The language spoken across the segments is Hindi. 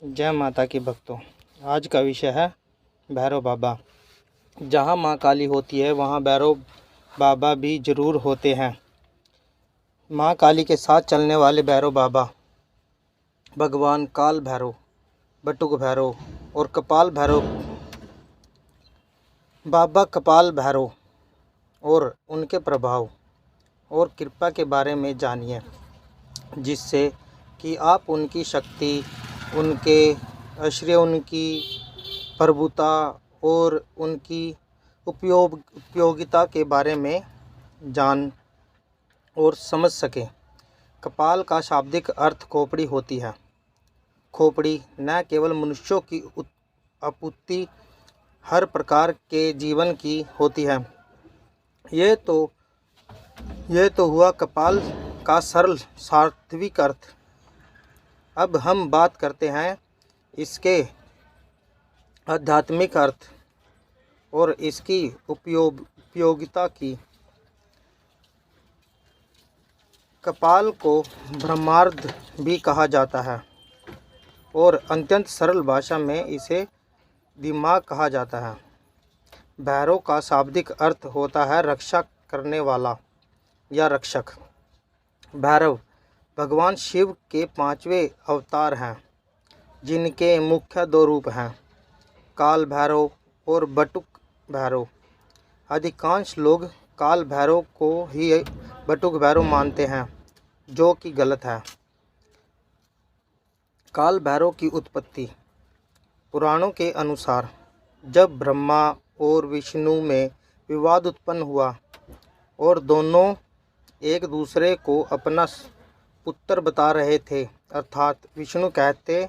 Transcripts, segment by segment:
जय माता की भक्तों। आज का विषय है भैरव बाबा। जहाँ माँ काली होती है वहाँ भैरव बाबा भी ज़रूर होते हैं। माँ काली के साथ चलने वाले भैरव बाबा भगवान काल भैरव, बटुक भैरव और कपाल भैरव। बाबा कपाल भैरव और उनके प्रभाव और कृपा के बारे में जानिए, जिससे कि आप उनकी शक्ति, उनके आश्रय, उनकी प्रभुता और उनकी उपयोगिता के बारे में जान और समझ सकें। कपाल का शाब्दिक अर्थ खोपड़ी होती है। खोपड़ी न केवल मनुष्यों की आपूर्ति हर प्रकार के जीवन की होती है। ये तो हुआ कपाल का सरल सात्विक अर्थ। अब हम बात करते हैं इसके आध्यात्मिक अर्थ और इसकी उपयोगिता की। कपाल को ब्रह्मार्ध भी कहा जाता है और अत्यंत सरल भाषा में इसे दिमाग कहा जाता है। भैरव का शाब्दिक अर्थ होता है रक्षा करने वाला या रक्षक। भैरव भगवान शिव के 5वें अवतार हैं, जिनके मुख्य 2 रूप हैं, काल भैरव और बटुक भैरव। अधिकांश लोग काल भैरव को ही बटुक भैरव मानते हैं, जो कि गलत है। काल भैरव की उत्पत्ति। पुराणों के अनुसार जब ब्रह्मा और विष्णु में विवाद उत्पन्न हुआ और दोनों एक दूसरे को अपना पुत्र बता रहे थे, अर्थात विष्णु कहते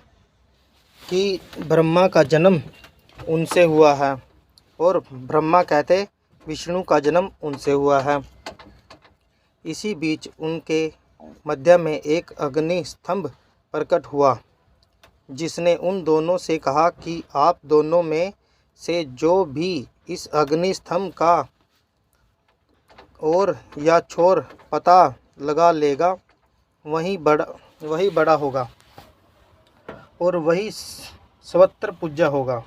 कि ब्रह्मा का जन्म उनसे हुआ है और ब्रह्मा कहते विष्णु का जन्म उनसे हुआ है। इसी बीच उनके मध्य में एक अग्नि स्तंभ प्रकट हुआ, जिसने उन दोनों से कहा कि आप दोनों में से जो भी इस अग्नि स्तंभ का और या छोर पता लगा लेगा वही बड़ा होगा और वही सर्वत्र पूज्य होगा।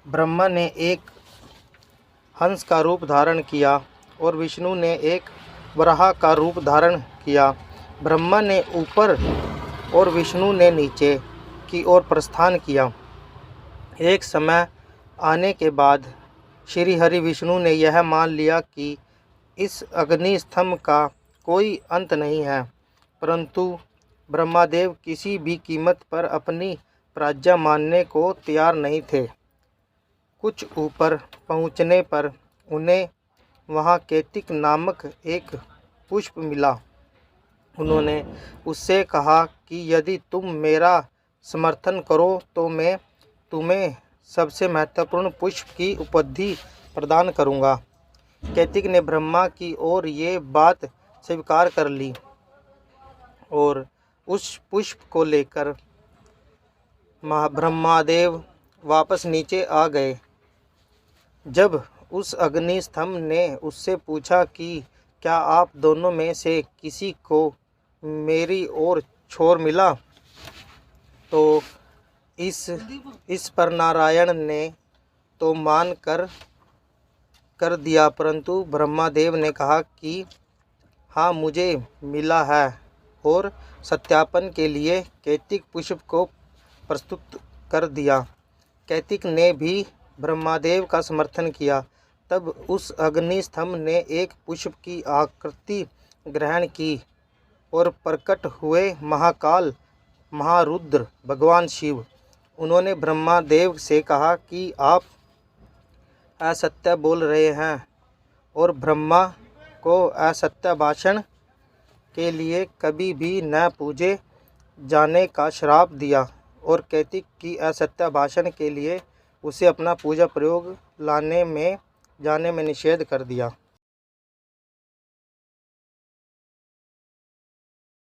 ब्रह्मा ने एक हंस का रूप धारण किया और विष्णु ने एक वराह का रूप धारण किया। ब्रह्मा ने ऊपर और विष्णु ने नीचे की ओर प्रस्थान किया। एक समय आने के बाद श्री हरि विष्णु ने यह मान लिया कि इस अग्नि स्तंभ का कोई अंत नहीं है, परंतु ब्रह्मादेव किसी भी कीमत पर अपनी प्राज्ञा मानने को तैयार नहीं थे। कुछ ऊपर पहुंचने पर उन्हें वहां कैतिक नामक एक पुष्प मिला। उन्होंने उससे कहा कि यदि तुम मेरा समर्थन करो तो मैं तुम्हें सबसे महत्वपूर्ण पुष्प की उपाधि प्रदान करूंगा। कैतिक ने ब्रह्मा की ओर ये बात स्वीकार कर ली और उस पुष्प को लेकर ब्रह्मादेव वापस नीचे आ गए। जब उस अग्नि स्तंभ ने उससे पूछा कि क्या आप दोनों में से किसी को मेरी ओर छोर मिला, तो इस पर नारायण ने तो मान कर दिया, परंतु ब्रह्मादेव ने कहा कि हाँ, मुझे मिला है और सत्यापन के लिए कैतिक पुष्प को प्रस्तुत कर दिया। कैतिक ने भी ब्रह्मादेव का समर्थन किया। तब उस अग्नि स्तंभ ने एक पुष्प की आकृति ग्रहण की और प्रकट हुए महाकाल महारुद्र भगवान शिव। उन्होंने ब्रह्मादेव से कहा कि आप असत्य बोल रहे हैं और ब्रह्मा को असत्य भाषण के लिए कभी भी न पूजे जाने का श्राप दिया और कैतिक की असत्य भाषण के लिए उसे अपना पूजा प्रयोग जाने में निषेध कर दिया।